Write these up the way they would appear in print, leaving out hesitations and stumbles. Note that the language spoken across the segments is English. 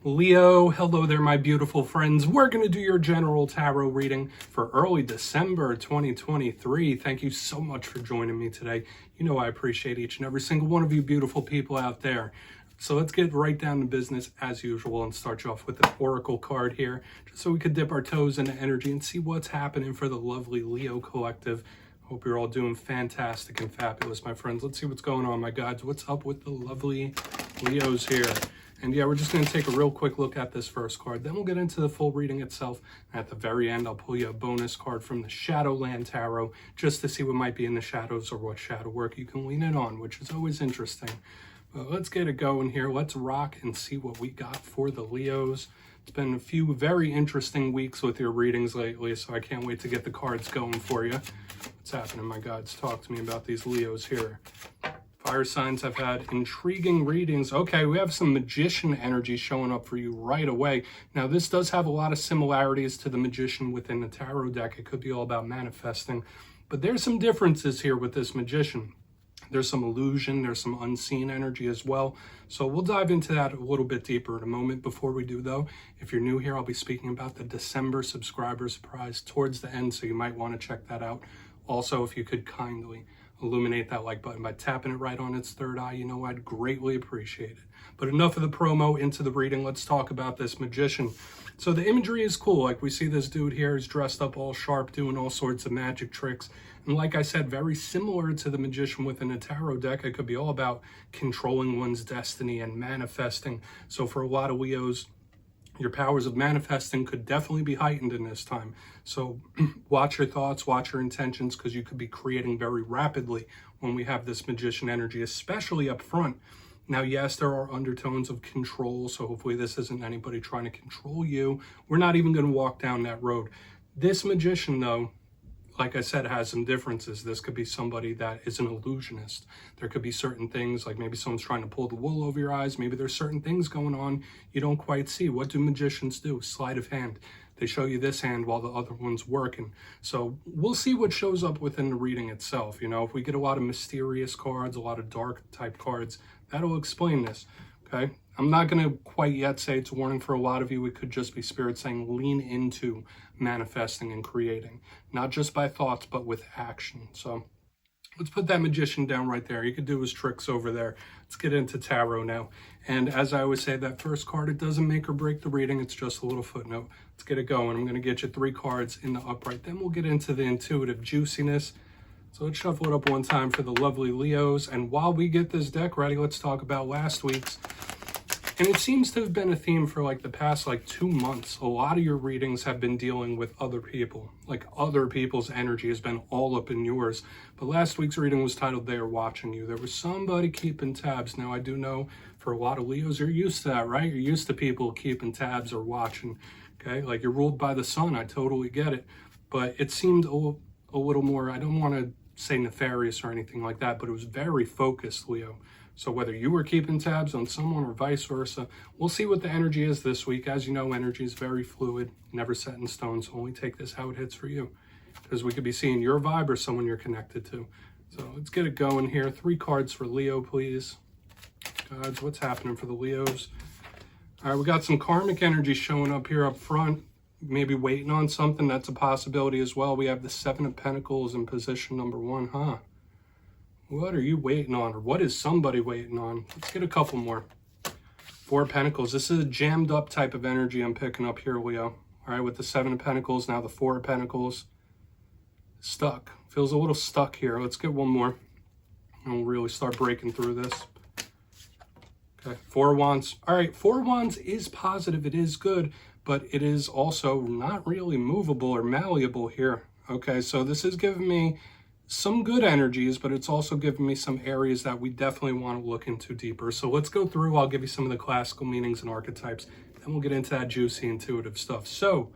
Leo, hello there, my beautiful friends. We're going to do your general tarot reading for early December 2023. Thank you so much for joining me today. You know I appreciate each and every single one of you beautiful people out there. So let's get right down to business as usual and start you off with the Oracle card here, just so we could dip our toes into energy and see what's happening for the lovely Leo collective. Hope you're all doing fantastic and fabulous, my friends. Let's see what's going on, my gods. What's up with the lovely Leos here? And yeah, we're just going to take a real quick look at this first card. Then we'll get into the full reading itself. At the very end, I'll pull you a bonus card from the Shadowland Tarot just to see what might be in the shadows or what shadow work you can lean in on, which is always interesting. But let's get it going here. Let's rock and see what we got for the Leos. It's been a few very interesting weeks with your readings lately, so I can't wait to get the cards going for you. What's happening, my gods? Talk to me about these Leos here. Fire signs have had intriguing readings. Okay, we have some magician energy showing up for you right away. Now, this does have a lot of similarities to the magician within the tarot deck. It could be all about manifesting, but there's some differences here with this magician. There's some illusion, there's some unseen energy as well. So we'll dive into that a little bit deeper in a moment. Before we do though, if you're new here, I'll be speaking about the December subscriber surprise towards the end, so you might want to check that out. Also, if you could kindly illuminate that like button by tapping it right on its third eye, you know, I'd greatly appreciate it. But enough of the promo, into the reading. Let's talk about this magician. So the imagery is cool. Like, we see this dude here is dressed up all sharp, doing all sorts of magic tricks. And like I said, very similar to the magician within a tarot deck. It could be all about controlling one's destiny and manifesting. So for a lot of Leos, your powers of manifesting could definitely be heightened in this time. So watch your thoughts, watch your intentions, because you could be creating very rapidly when we have this magician energy, especially up front. Now, yes, there are undertones of control, so hopefully this isn't anybody trying to control you. We're not even going to walk down that road. This magician, though, like I said, has some differences. This could be somebody that is an illusionist. There could be certain things, like maybe someone's trying to pull the wool over your eyes. Maybe there's certain things going on you don't quite see. What do magicians do? Sleight of hand. They show you this hand while the other one's working. So we'll see what shows up within the reading itself. You know, if we get a lot of mysterious cards, a lot of dark type cards, that'll explain this, okay? I'm not going to quite yet say it's a warning for a lot of you. It could just be spirit saying lean into manifesting and creating, not just by thoughts, but with action. So let's put that magician down right there. He could do his tricks over there. Let's get into tarot now. And as I always say, that first card, it doesn't make or break the reading. It's just a little footnote. Let's get it going. I'm going to get you 3 cards in the upright. Then we'll get into the intuitive juiciness. So let's shuffle it up one time for the lovely Leos. And while we get this deck ready, let's talk about last week's. And it seems to have been a theme for like the past 2 months. A lot of your readings have been dealing with other people. Like, other people's energy has been all up in yours. But last week's reading was titled, They Are Watching You. There was somebody keeping tabs. Now, I do know for a lot of Leos, you're used to that, right? You're used to people keeping tabs or watching, okay? Like, you're ruled by the sun. I totally get it. But it seemed a little more, I don't want to say nefarious or anything like that, but it was very focused, Leo. So whether you were keeping tabs on someone or vice versa, we'll see what the energy is this week. As you know, energy is very fluid, never set in stone, so only take this how it hits for you, because we could be seeing your vibe or someone you're connected to. So let's get it going here. 3 cards for Leo, please. Gods, what's happening for the Leos? All right, we got some karmic energy showing up here up front. Maybe waiting on something. That's a possibility as well. We have the 7 of Pentacles in position number 1, huh? What are you waiting on? Or what is somebody waiting on? Let's get a couple more. 4 of Pentacles. This is a jammed up type of energy I'm picking up here, Leo. All right, with the 7 of Pentacles, now the 4 of Pentacles. Stuck. Feels a little stuck here. Let's get one more. And we'll really start breaking through this. Okay, 4 of Wands. All right, 4 of Wands is positive. It is good, but it is also not really movable or malleable here. Okay, so this is giving me some good energies, but it's also giving me some areas that we definitely want to look into deeper. So let's go through. I'll give you some of the classical meanings and archetypes. Then we'll get into that juicy intuitive stuff. So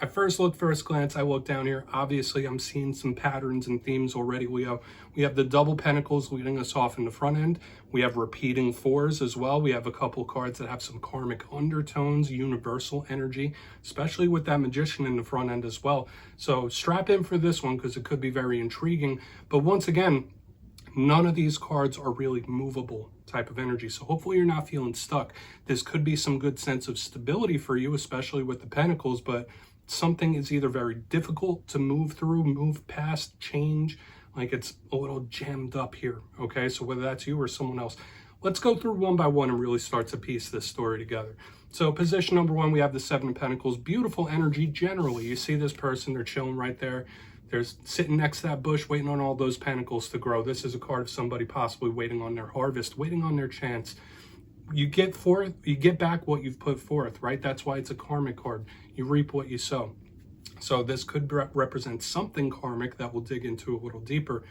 at first glance, I look down here. Obviously, I'm seeing some patterns and themes already, Leo. We have the double pentacles leading us off in the front end. We have repeating 4s as well. We have a couple cards that have some karmic undertones, universal energy, especially with that magician in the front end as well. So strap in for this one, because it could be very intriguing. But once again, None of these cards are really movable type of energy. So hopefully you're not feeling stuck. This could be some good sense of stability for you, especially with the Pentacles, but something is either very difficult to move through, move past, change, like it's a little jammed up here, okay? So whether that's you or someone else, let's go through one by one and really start to piece this story together. So position number one, we have the Seven of Pentacles. Beautiful energy generally. You see this person, they're chilling right there. They're sitting next to that bush waiting on all those pentacles to grow. This is a card of somebody possibly waiting on their harvest, waiting on their chance. You get back what you've put forth, right? That's why it's a karmic card. You reap what you sow. So this could represent something karmic that we'll dig into a little deeper,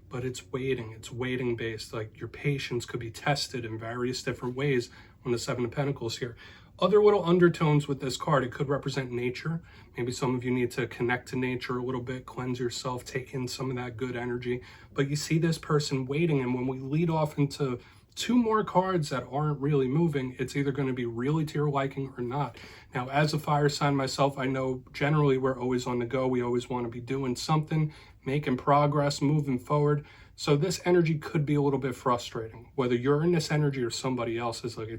but it's waiting based. Like your patience could be tested in various different ways on the Seven of Pentacles here. Other little undertones with this card, it could represent nature. Maybe some of you need to connect to nature a little bit, cleanse yourself, take in some of that good energy. But you see this person waiting, and when we lead off into two more cards that aren't really moving, it's either going to be really to your liking or not. Now, as a fire sign myself, I know generally we're always on the go. We always want to be doing something, making progress, moving forward. So this energy could be a little bit frustrating. Whether you're in this energy or somebody else, is like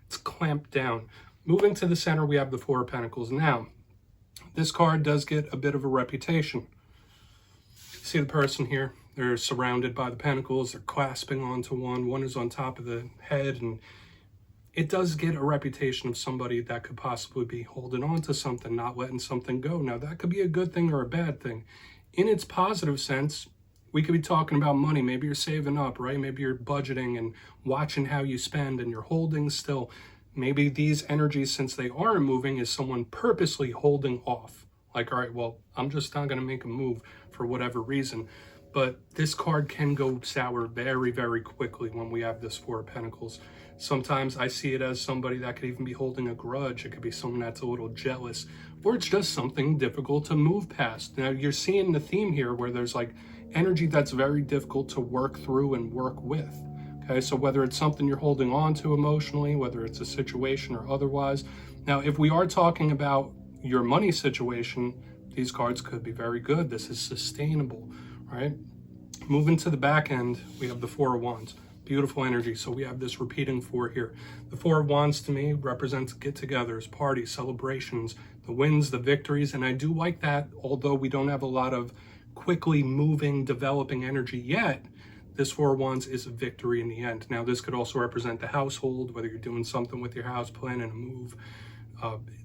it's clamped down. Moving to the center, we have the Four of Pentacles. Now, this card does get a bit of a reputation. See the person here? They're surrounded by the pentacles. They're clasping onto one. One is on top of the head. And it does get a reputation of somebody that could possibly be holding on to something, not letting something go. Now, that could be a good thing or a bad thing. In its positive sense, we could be talking about money. Maybe you're saving up, right? Maybe you're budgeting and watching how you spend and you're holding still. Maybe these energies, since they aren't moving, is someone purposely holding off. Like, all right, well, I'm just not going to make a move for whatever reason. But this card can go sour very, very quickly when we have this Four of Pentacles. Sometimes I see it as somebody that could even be holding a grudge. It could be someone that's a little jealous, or it's just something difficult to move past. Now, you're seeing the theme here where there's like energy that's very difficult to work through and work with. Okay, so whether it's something you're holding on to emotionally, whether it's a situation or otherwise. Now, if we are talking about your money situation, these cards could be very good. This is sustainable, right? Moving to the back end, we have the Four of Wands. Beautiful energy. So we have this repeating four here. The Four of Wands to me represents get-togethers, parties, celebrations, the wins, the victories. And I do like that, although we don't have a lot of quickly moving, developing energy yet, this Four of Wands is a victory in the end. Now, this could also represent the household, whether you're doing something with your house, planning a move.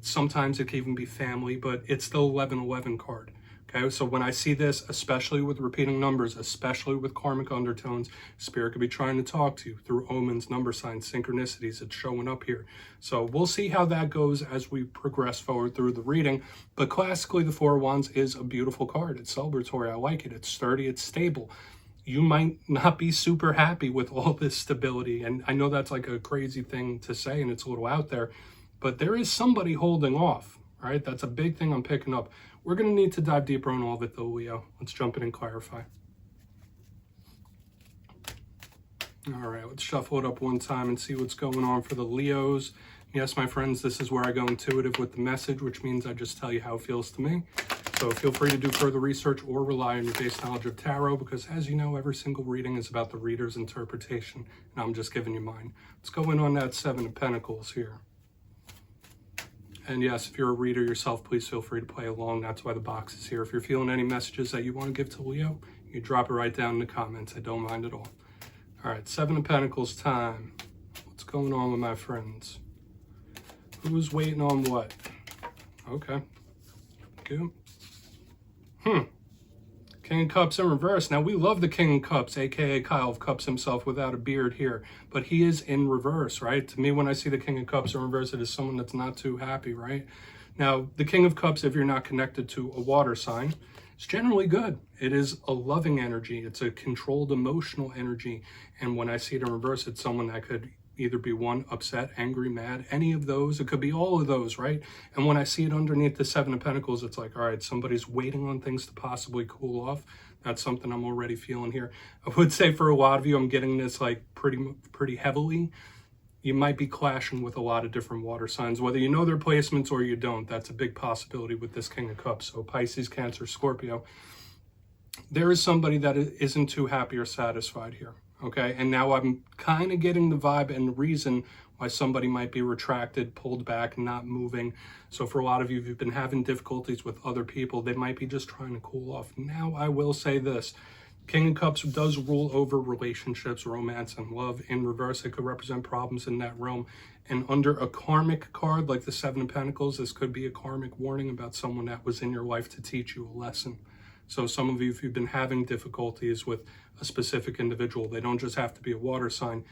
Sometimes it can even be family, but it's the 1111 card. Okay, so when I see this, especially with repeating numbers, especially with karmic undertones, Spirit could be trying to talk to you through omens, number signs, synchronicities. It's showing up here. So we'll see how that goes as we progress forward through the reading. But classically, the Four of Wands is a beautiful card. It's celebratory. I like it. It's sturdy. It's stable. You might not be super happy with all this stability. And I know that's like a crazy thing to say, and it's a little out there. But there is somebody holding off, right? That's a big thing I'm picking up. We're going to need to dive deeper on all of it, though, Leo. Let's jump in and clarify. All right, let's shuffle it up one time and see what's going on for the Leos. Yes, my friends, this is where I go intuitive with the message, which means I just tell you how it feels to me. So feel free to do further research or rely on your base knowledge of tarot, because as you know, every single reading is about the reader's interpretation, and I'm just giving you mine. Let's go in on that Seven of Pentacles here. And yes, if you're a reader yourself, please feel free to play along. That's why the box is here. If you're feeling any messages that you want to give to Leo, you drop it right down in the comments. I don't mind at all. All right, Seven of Pentacles time. What's going on with my friends? Who's waiting on what? Okay. Good. King of Cups in reverse. Now, we love the King of Cups, aka Kyle of Cups himself without a beard here, but he is in reverse, right? To me, when I see the King of Cups in reverse, it is someone that's not too happy, right? Now, the King of Cups, if you're not connected to a water sign, it's generally good. It is a loving energy. It's a controlled emotional energy. And when I see it in reverse, it's someone that could either be one, upset, angry, mad, any of those. It could be all of those, right? And when I see it underneath the Seven of Pentacles, it's like, all right, somebody's waiting on things to possibly cool off. That's something I'm already feeling here. I would say for a lot of you, I'm getting this like pretty heavily. You might be clashing with a lot of different water signs, whether you know their placements or you don't. That's a big possibility with this King of Cups. So Pisces, Cancer, Scorpio. there is somebody that isn't too happy or satisfied here, okay? And now I'm kind of getting the vibe and reason why somebody might be retracted, pulled back, not moving. So for a lot of you, if you've been having difficulties with other people, they might be just trying to cool off. Now, I will say this. King of Cups does rule over relationships, romance, and love. In reverse, it could represent problems in that realm. And under a karmic card, like the Seven of Pentacles, this could be a karmic warning about someone that was in your life to teach you a lesson. So some of you, if you've been having difficulties with a specific individual, they don't just have to be a water sign.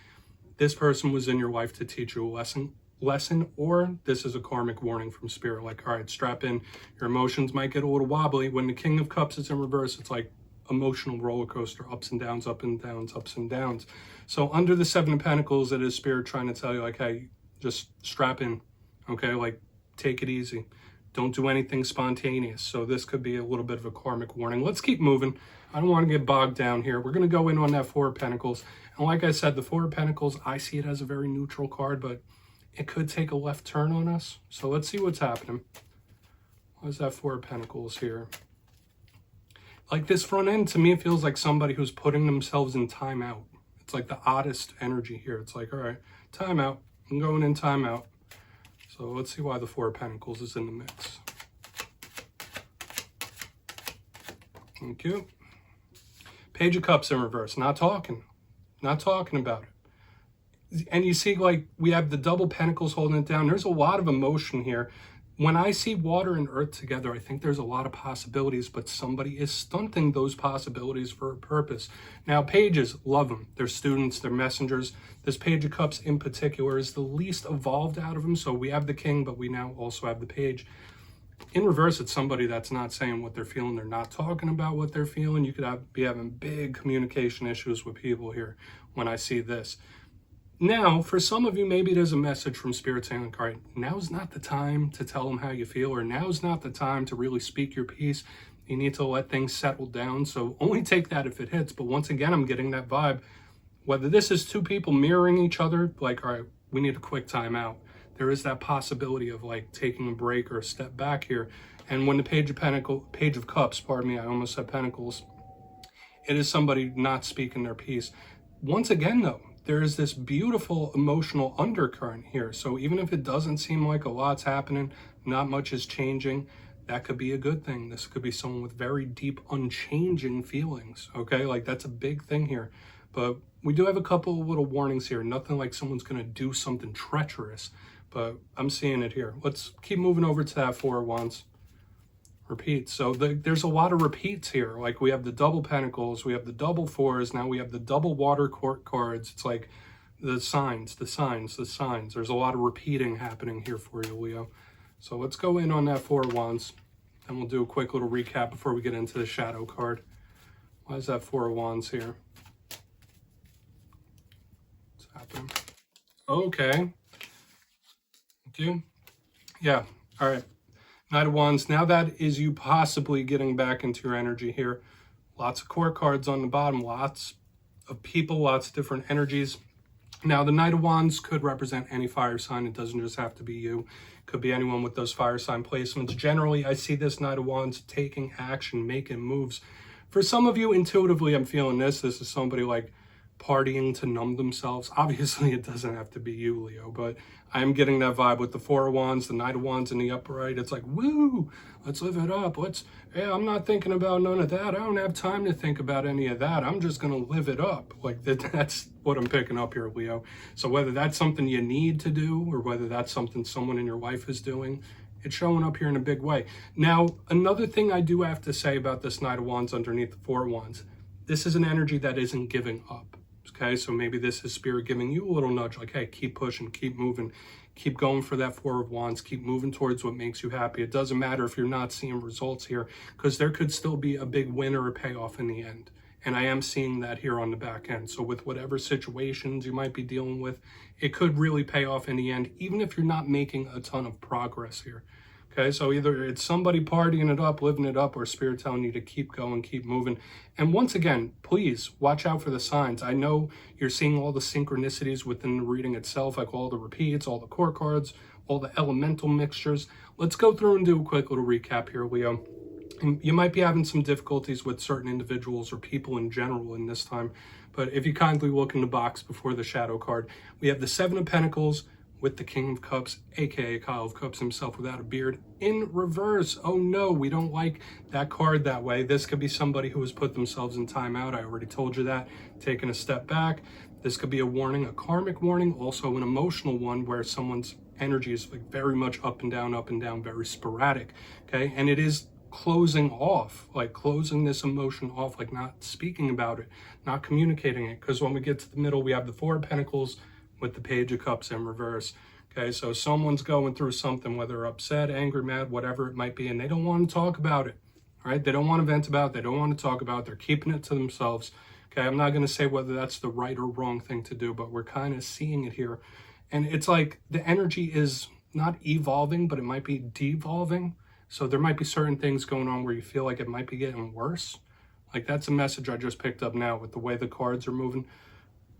This person was in your life to teach you a lesson, or this is a karmic warning from spirit. Like, all right, strap in. Your emotions might get a little wobbly. When the King of Cups is in reverse, it's like emotional roller coaster, ups and downs, up and downs, ups and downs. So under the Seven of Pentacles, it is spirit trying to tell you, like, hey, just strap in, okay? Like, take it easy. Don't do anything spontaneous. So this could be a little bit of a karmic warning. Let's keep moving. I don't want to get bogged down here. We're going to go in on that Four of Pentacles. And like I said, the Four of Pentacles, I see it as a very neutral card, but it could take a left turn on us. So let's see what's happening. What is that Four of Pentacles here? Like this front end, to me, it feels like somebody who's putting themselves in timeout. It's like the oddest energy here. It's like, all right, timeout. I'm going in timeout. So let's see why the Four of Pentacles is in the mix. Thank you. Page of Cups in reverse. Not talking about it. And you see, like, we have the double pentacles holding it down. There's a lot of emotion here. When I see water and earth together, I think there's a lot of possibilities, but somebody is stunting those possibilities for a purpose. Now, pages, love them. They're students, they're messengers. This Page of Cups in particular is the least evolved out of them. So we have the king, but we now also have the page. In reverse, it's somebody that's not saying what they're feeling. They're not talking about what they're feeling. You could be having big communication issues with people here when I see this. Now, for some of you, maybe there's a message from Spirit saying, all right, now's not the time to tell them how you feel, or now's not the time to really speak your piece. You need to let things settle down. So only take that if it hits. But once again, I'm getting that vibe. Whether this is two people mirroring each other, like, all right, we need a quick time out. There is that possibility of like taking a break or a step back here. And when the Page of Cups, pardon me, I almost said Pentacles, it is somebody not speaking their piece. Once again, though, there is this beautiful emotional undercurrent here. So even if it doesn't seem like a lot's happening, not much is changing, that could be a good thing. This could be someone with very deep, unchanging feelings, okay? Like, that's a big thing here. But we do have a couple of little warnings here. Nothing like someone's going to do something treacherous, but I'm seeing it here. Let's keep moving over to that Four of Wands. Repeat. So there's a lot of repeats here. Like, we have the double pentacles, we have the double fours, now we have the double water court cards. It's like the signs. There's a lot of repeating happening here for you, Leo. So let's go in on that Four of Wands, and we'll do a quick little recap before we get into the shadow card. Why is that Four of Wands here? What's happening? Okay. Thank you. Yeah. All right. Knight of Wands, now that is you possibly getting back into your energy here. Lots of court cards on the bottom, lots of people, lots of different energies. Now, the Knight of Wands could represent any fire sign. It doesn't just have to be you. It could be anyone with those fire sign placements. Generally, I see this Knight of Wands taking action, making moves. For some of you, intuitively, I'm feeling this. This is somebody like partying to numb themselves. Obviously, it doesn't have to be you, Leo, but I'm getting that vibe with the Four of Wands, the Knight of Wands in the upright. It's like, woo, let's live it up. Yeah, I'm not thinking about none of that. I don't have time to think about any of that. I'm just going to live it up. Like, that's what I'm picking up here, Leo. So whether that's something you need to do or whether that's something someone in your life is doing, it's showing up here in a big way. Now, another thing I do have to say about this Knight of Wands underneath the Four of Wands, this is an energy that isn't giving up. Okay, so maybe this is Spirit giving you a little nudge, like, hey, keep pushing, keep moving, keep going for that Four of Wands, keep moving towards what makes you happy. It doesn't matter if you're not seeing results here, because there could still be a big win or a payoff in the end. And I am seeing that here on the back end. So with whatever situations you might be dealing with, it could really pay off in the end, even if you're not making a ton of progress here. Okay, so either it's somebody partying it up, living it up, or Spirit telling you to keep going, keep moving. And once again, please watch out for the signs. I know you're seeing all the synchronicities within the reading itself, like all the repeats, all the court cards, all the elemental mixtures. Let's go through and do a quick little recap here, Leo. And you might be having some difficulties with certain individuals or people in general in this time. But if you kindly look in the box before the shadow card, we have the Seven of Pentacles with the King of Cups, aka Kyle of Cups himself without a beard, in reverse. Oh no, we don't like that card that way. This could be somebody who has put themselves in timeout. I already told you that. Taking a step back. This could be a warning, a karmic warning, also an emotional one where someone's energy is like very much up and down, very sporadic. Okay, and it is closing off, like closing this emotion off, like not speaking about it, not communicating it. Because when we get to the middle, we have the Four of Pentacles with the Page of Cups in reverse. Okay, so someone's going through something, whether upset, angry, mad, whatever it might be, and they don't want to talk about it. All right, they don't want to vent about it. They don't want to talk about it. They're keeping it to themselves. Okay, I'm not going to say whether that's the right or wrong thing to do, but we're kind of seeing it here. And it's like the energy is not evolving, but it might be devolving. So there might be certain things going on where you feel like it might be getting worse. Like that's a message I just picked up now with the way the cards are moving.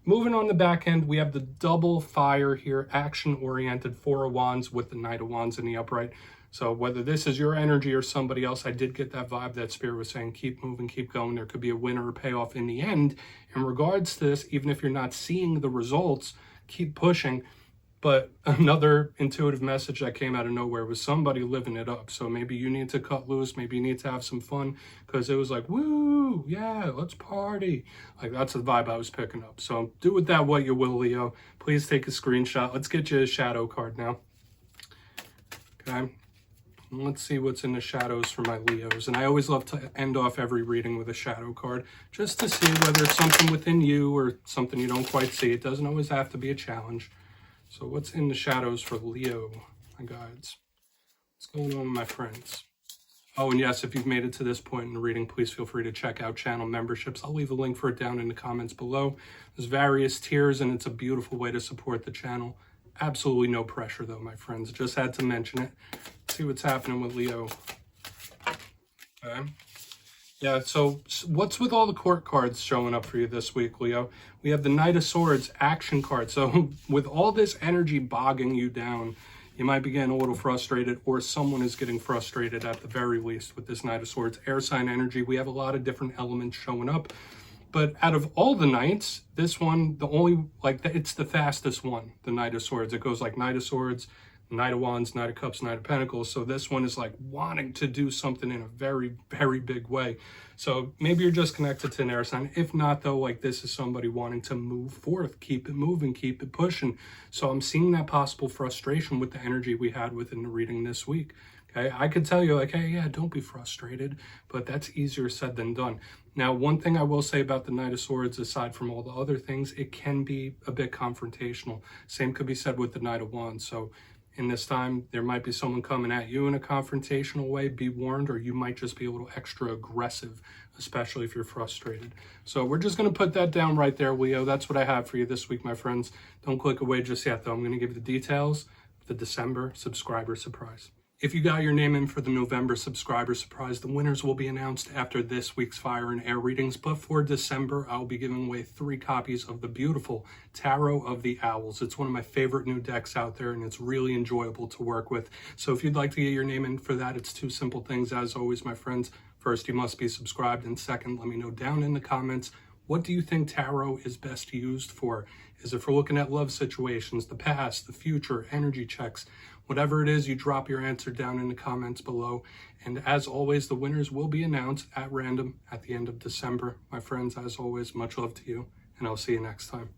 Moving on the back end, we have the double fire here, action-oriented Four of Wands with the Knight of Wands in the upright. So whether this is your energy or somebody else, I did get that vibe that Spirit was saying, keep moving, keep going. There could be a win or a payoff in the end. In regards to this, even if you're not seeing the results, keep pushing. But another intuitive message that came out of nowhere was somebody living it up. So maybe you need to cut loose. Maybe you need to have some fun because it was like, woo, yeah, let's party. Like that's the vibe I was picking up. So do with that what you will, Leo. Please take a screenshot. Let's get you a shadow card now. Okay. Let's see what's in the shadows for my Leos. And I always love to end off every reading with a shadow card just to see whether it's something within you or something you don't quite see. It doesn't always have to be a challenge. So what's in the shadows for Leo, my guides? What's going on with my friends? Oh, and yes, if you've made it to this point in the reading, please feel free to check out channel memberships. I'll leave a link for it down in the comments below. There's various tiers, and it's a beautiful way to support the channel. Absolutely no pressure, though, my friends. Just had to mention it. Let's see what's happening with Leo. Okay. Yeah, so what's with all the court cards showing up for you this week, Leo? We have the Knight of Swords action card. So with all this energy bogging you down, you might be getting a little frustrated, or someone is getting frustrated at the very least with this Knight of Swords. Air sign energy, we have a lot of different elements showing up. But out of all the Knights, this one, it's the fastest one, the Knight of Swords. It goes like Knight of Swords, Knight of Wands, Knight of Cups, Knight of Pentacles. So this one is like wanting to do something in a very, very big way. So maybe you're just connected to an air sign. If not, though, like this is somebody wanting to move forth, keep it moving, keep it pushing. So I'm seeing that possible frustration with the energy we had within the reading this week. Okay, I could tell you like, hey, yeah, don't be frustrated, but that's easier said than done. Now, one thing I will say about the Knight of Swords, aside from all the other things, it can be a bit confrontational. Same could be said with the Knight of Wands. So in this time, there might be someone coming at you in a confrontational way, be warned, or you might just be a little extra aggressive, especially if you're frustrated. So we're just going to put that down right there, Leo. That's what I have for you this week, my friends. Don't click away just yet, though. I'm going to give you the details of the December subscriber surprise. If you got your name in for the November subscriber surprise, the winners will be announced after this week's Fire and Air readings. But for December, I'll be giving away 3 copies of the beautiful Tarot of the Owls. It's one of my favorite new decks out there, and it's really enjoyable to work with. So if you'd like to get your name in for that, it's 2 simple things. As always, my friends, first, you must be subscribed. And second, let me know down in the comments, what do you think tarot is best used for? Is it for looking at love situations, the past, the future, energy checks? Whatever it is, you drop your answer down in the comments below. And as always, the winners will be announced at random at the end of December. My friends, as always, much love to you, and I'll see you next time.